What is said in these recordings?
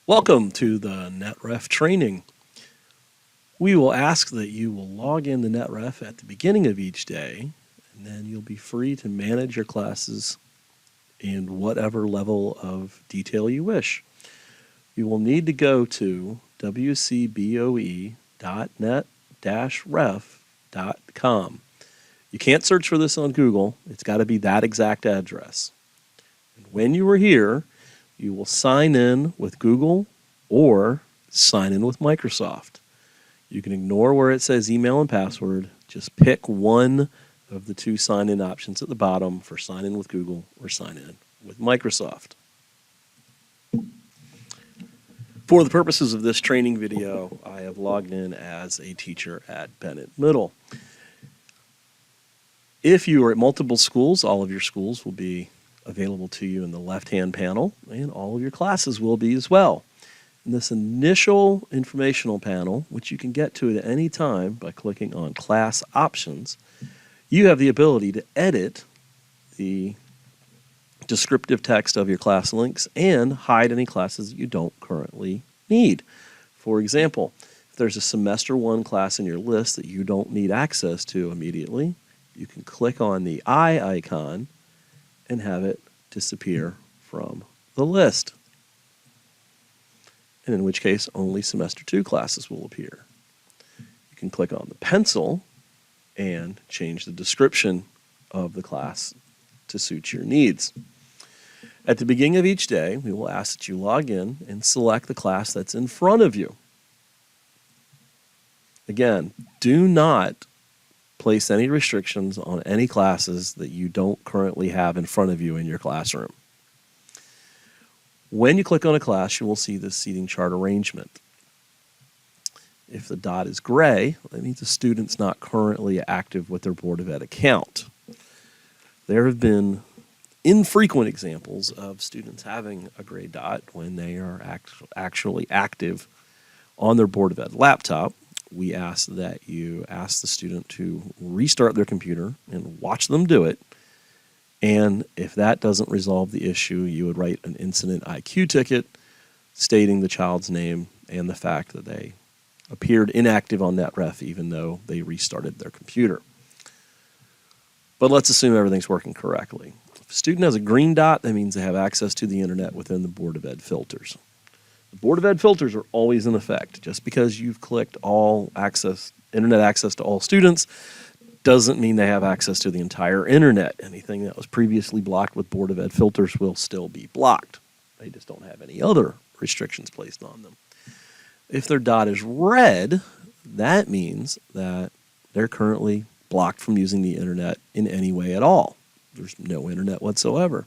Welcome to the NetRef training. We will ask that you will log in to NetRef at the beginning of each day, and then you'll be free to manage your classes in whatever level of detail you wish. You will need to go to wcboe.net-ref.com. You can't search for this on Google. It's got to be that exact address. And when you are here, you will sign in with Google or sign in with Microsoft. You can ignore where it says email and password. Just pick one of the two sign-in options at the bottom for sign in with Google or sign in with Microsoft. For the purposes of this training video, I have logged in as a teacher at Bennett Middle. If you are at multiple schools, all of your schools will be available to you in the left-hand panel, and all of your classes will be as well. In this initial informational panel, which you can get to at any time by clicking on Class Options, you have the ability to edit the descriptive text of your class links and hide any classes that you don't currently need. For example, if there's a Semester 1 class in your list that you don't need access to immediately, you can click on the eye icon and have it disappear from the list. And in which case, only Semester 2 classes will appear. You can click on the pencil and change the description of the class to suit your needs. At the beginning of each day, we will ask that you log in and select the class that's in front of you. Again, do not place any restrictions on any classes that you don't currently have in front of you in your classroom. When you click on a class, you will see the seating chart arrangement. If the dot is gray, that means the student's not currently active with their Board of Ed account. There have been infrequent examples of students having a gray dot when they are actually active on their Board of Ed laptop. We ask that you ask the student to restart their computer and watch them do it. And if that doesn't resolve the issue, you would write an incident IQ ticket stating the child's name and the fact that they appeared inactive on NetRef even though they restarted their computer. But let's assume everything's working correctly. If a student has a green dot, that means they have access to the internet within the Board of Ed filters. The Board of Ed filters are always in effect. Just because you've clicked all access, internet access to all students, doesn't mean they have access to the entire internet. Anything that was previously blocked with Board of Ed filters will still be blocked. They just don't have any other restrictions placed on them. If their dot is red, that means that they're currently blocked from using the internet in any way at all. There's no internet whatsoever.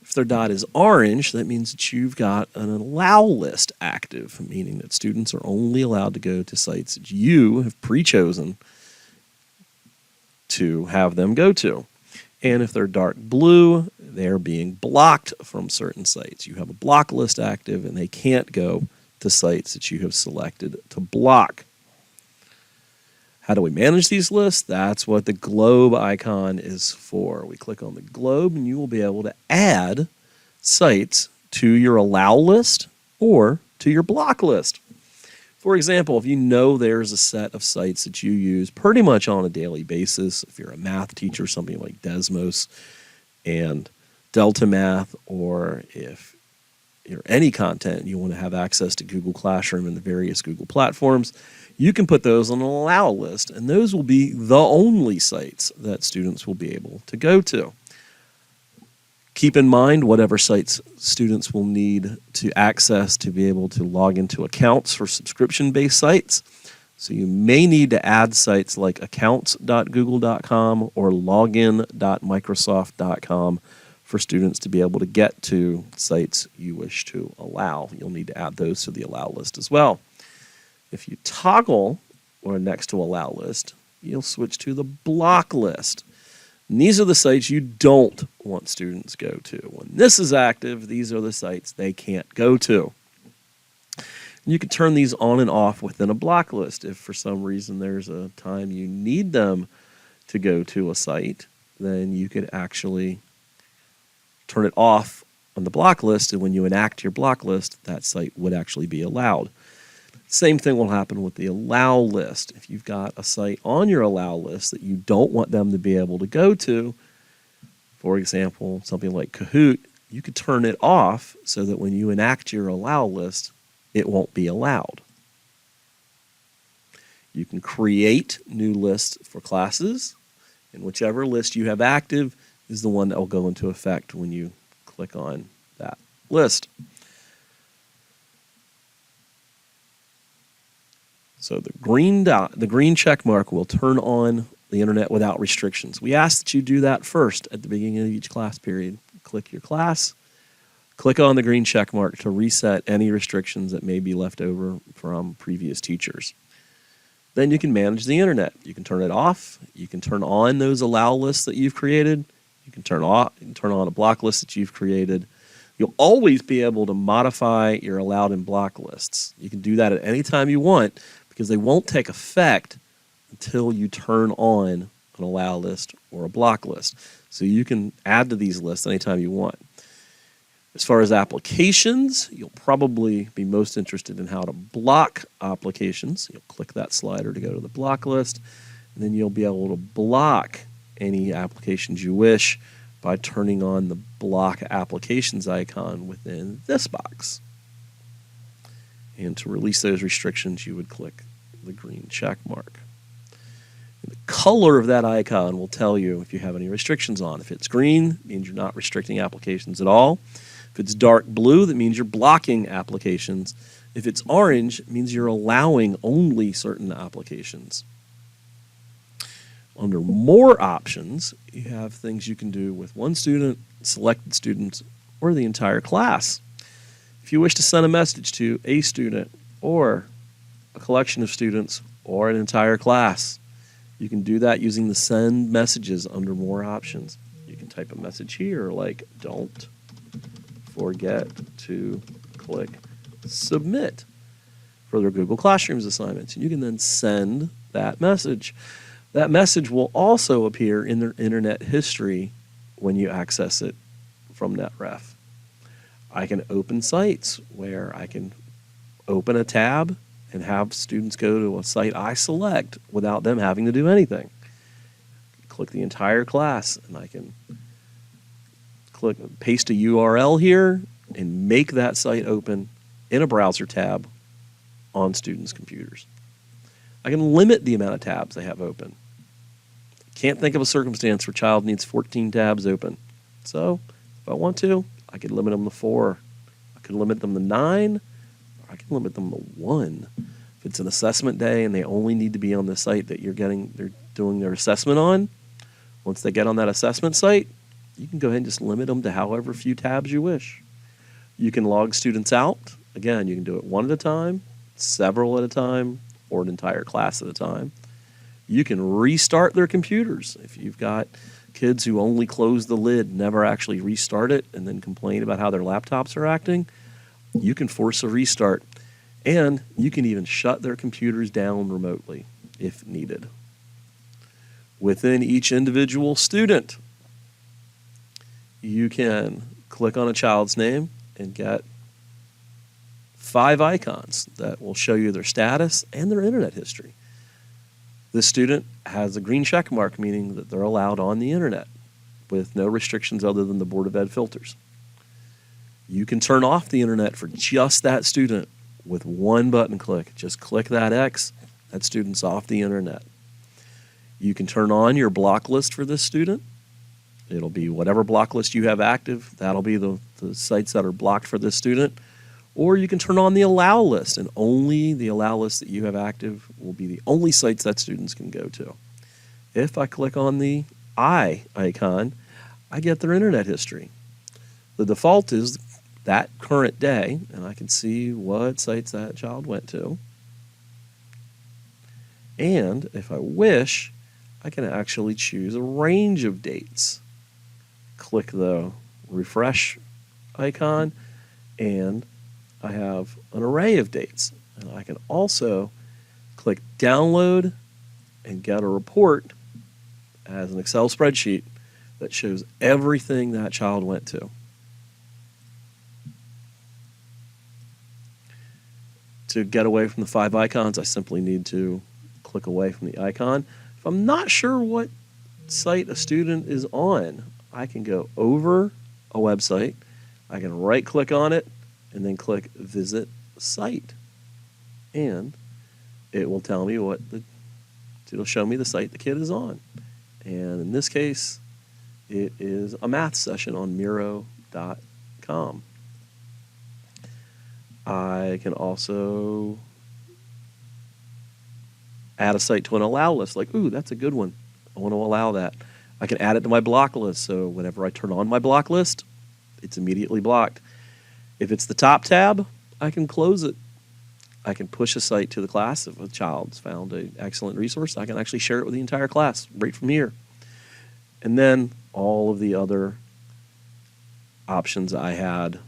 If their dot is orange, that means that you've got an allow list active, meaning that students are only allowed to go to sites that you have pre-chosen to have them go to. And if they're dark blue, they're being blocked from certain sites. You have a block list active and they can't go to sites that you have selected to block. How do we manage these lists? That's what the globe icon is for. We click on the globe and you will be able to add sites to your allow list or to your block list. For example, if you know there's a set of sites that you use pretty much on a daily basis, if you're a math teacher, something like Desmos and Delta Math, or if you're any content and you want to have access to Google Classroom and the various Google platforms, you can put those on an allow list, and those will be the only sites that students will be able to go to. Keep in mind whatever sites students will need to access to be able to log into accounts for subscription-based sites. So you may need to add sites like accounts.google.com or login.microsoft.com for students to be able to get to sites you wish to allow. You'll need to add those to the allow list as well. If you toggle or next to allow list, you'll switch to the block list. And these are the sites you don't want students go to. When this is active, these are the sites they can't go to. You can turn these on and off within a block list. If for some reason there's a time you need them to go to a site, then you could actually turn it off on the block list, and when you enact your block list, that site would actually be allowed. Same thing will happen with the allow list. If you've got a site on your allow list that you don't want them to be able to go to, for example, something like Kahoot, you could turn it off so that when you enact your allow list, it won't be allowed. You can create new lists for classes, and whichever list you have active is the one that will go into effect when you click on that list. So the green dot, the green check mark will turn on the internet without restrictions. We ask that you do that first at the beginning of each class period. Click your class, click on the green check mark to reset any restrictions that may be left over from previous teachers. Then you can manage the internet. You can turn it off. You can turn on those allow lists that you've created. You can turn on a block list that you've created. You'll always be able to modify your allowed and block lists. You can do that at any time you want because they won't take effect until you turn on an allow list or a block list. So you can add to these lists anytime you want. As far as applications, you'll probably be most interested in how to block applications. You'll click that slider to go to the block list, and then you'll be able to block any applications you wish by turning on the block applications icon within this box. And to release those restrictions, you would click the green check mark. And the color of that icon will tell you if you have any restrictions on. If it's green, it means you're not restricting applications at all. If it's dark blue, that means you're blocking applications. If it's orange, it means you're allowing only certain applications. Under more options, you have things you can do with one student, selected students, or the entire class. If you wish to send a message to a student or a collection of students or an entire class, you can do that using the send messages under more options. You can type a message here like, don't forget to click submit for their Google Classrooms assignments. And you can then send that message. That message will also appear in their internet history when you access it from NetRef. I can open sites where I can open a tab and have students go to a site I select without them having to do anything. Click the entire class and I can paste a URL here and make that site open in a browser tab on students' computers. I can limit the amount of tabs they have open. Can't think of a circumstance where a child needs 14 tabs open. So if I want to, I could limit them to 4. I could limit them to 9, or I could limit them to 1. If it's an assessment day and they only need to be on the site that they're doing their assessment on, once they get on that assessment site, you can go ahead and just limit them to however few tabs you wish. You can log students out. Again, you can do it one at a time, several at a time, or an entire class at a time. You can restart their computers. If you've got kids who only close the lid, never actually restart it, and then complain about how their laptops are acting, you can force a restart. And you can even shut their computers down remotely if needed. Within each individual student, you can click on a child's name and get 5 icons that will show you their status and their internet history. This student has a green check mark, meaning that they're allowed on the internet with no restrictions other than the Board of Ed filters. You can turn off the internet for just that student with one button click. Just click that X, that student's off the internet. You can turn on your block list for this student. It'll be whatever block list you have active. That'll be the sites that are blocked for this student. Or you can turn on the allow list, and only the allow list that you have active will be the only sites that students can go to. If I click on the I icon, I get their internet history. The default is that current day, and I can see what sites that child went to. And if I wish, I can actually choose a range of dates. Click the refresh icon, and I have an array of dates. And I can also click download and get a report as an Excel spreadsheet that shows everything that child went to. To get away from the 5 icons, I simply need to click away from the icon. If I'm not sure what site a student is on, I can go over a website, I can right-click on it, and then click Visit Site. And it will tell me it'll show me the site the kid is on. And in this case, it is a math session on Miro.com. I can also add a site to an allow list, like, ooh, that's a good one. I want to allow that. I can add it to my block list, so whenever I turn on my block list, it's immediately blocked. If it's the top tab, I can close it. I can push a site to the class. If a child's found an excellent resource, I can actually share it with the entire class right from here. And then all of the other options I had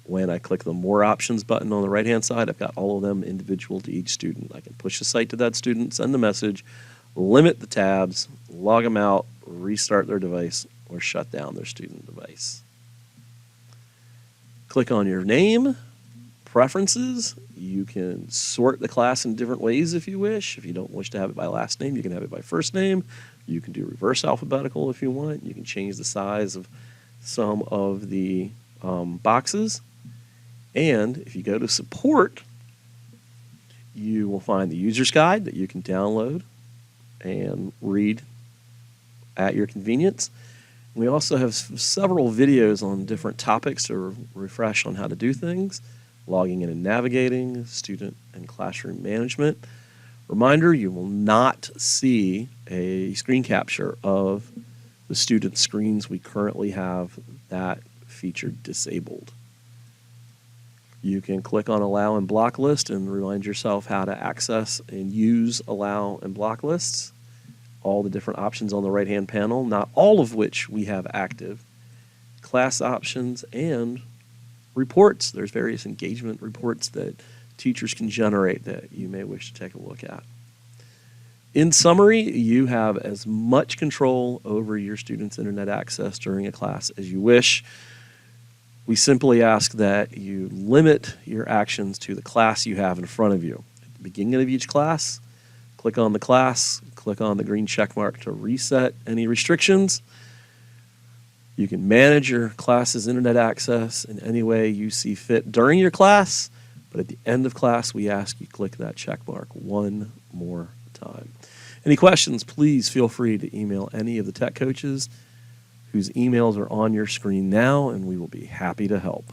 when I click the More Options button on the right-hand side, I've got all of them individual to each student. I can push a site to that student, send a message, limit the tabs, log them out, restart their device, or shut down their student device. Click on your name, preferences. You can sort the class in different ways if you wish. If you don't wish to have it by last name, you can have it by first name. You can do reverse alphabetical if you want. You can change the size of some of the boxes. And if you go to support, you will find the user's guide that you can download and read at your convenience. We also have several videos on different topics to refresh on how to do things, logging in and navigating, student and classroom management. Reminder, you will not see a screen capture of the student screens. We currently have that feature disabled. You can click on Allow and Block List and remind yourself how to access and use Allow and Block Lists. All the different options on the right-hand panel, not all of which we have active. Class options and reports. There's various engagement reports that teachers can generate that you may wish to take a look at. In summary, you have as much control over your students' internet access during a class as you wish. We simply ask that you limit your actions to the class you have in front of you. At the beginning of each class, click on the class, click on the green check mark to reset any restrictions. You can manage your class's internet access in any way you see fit during your class, but at the end of class, we ask you click that check mark one more time. Any questions, please feel free to email any of the tech coaches whose emails are on your screen now, and we will be happy to help.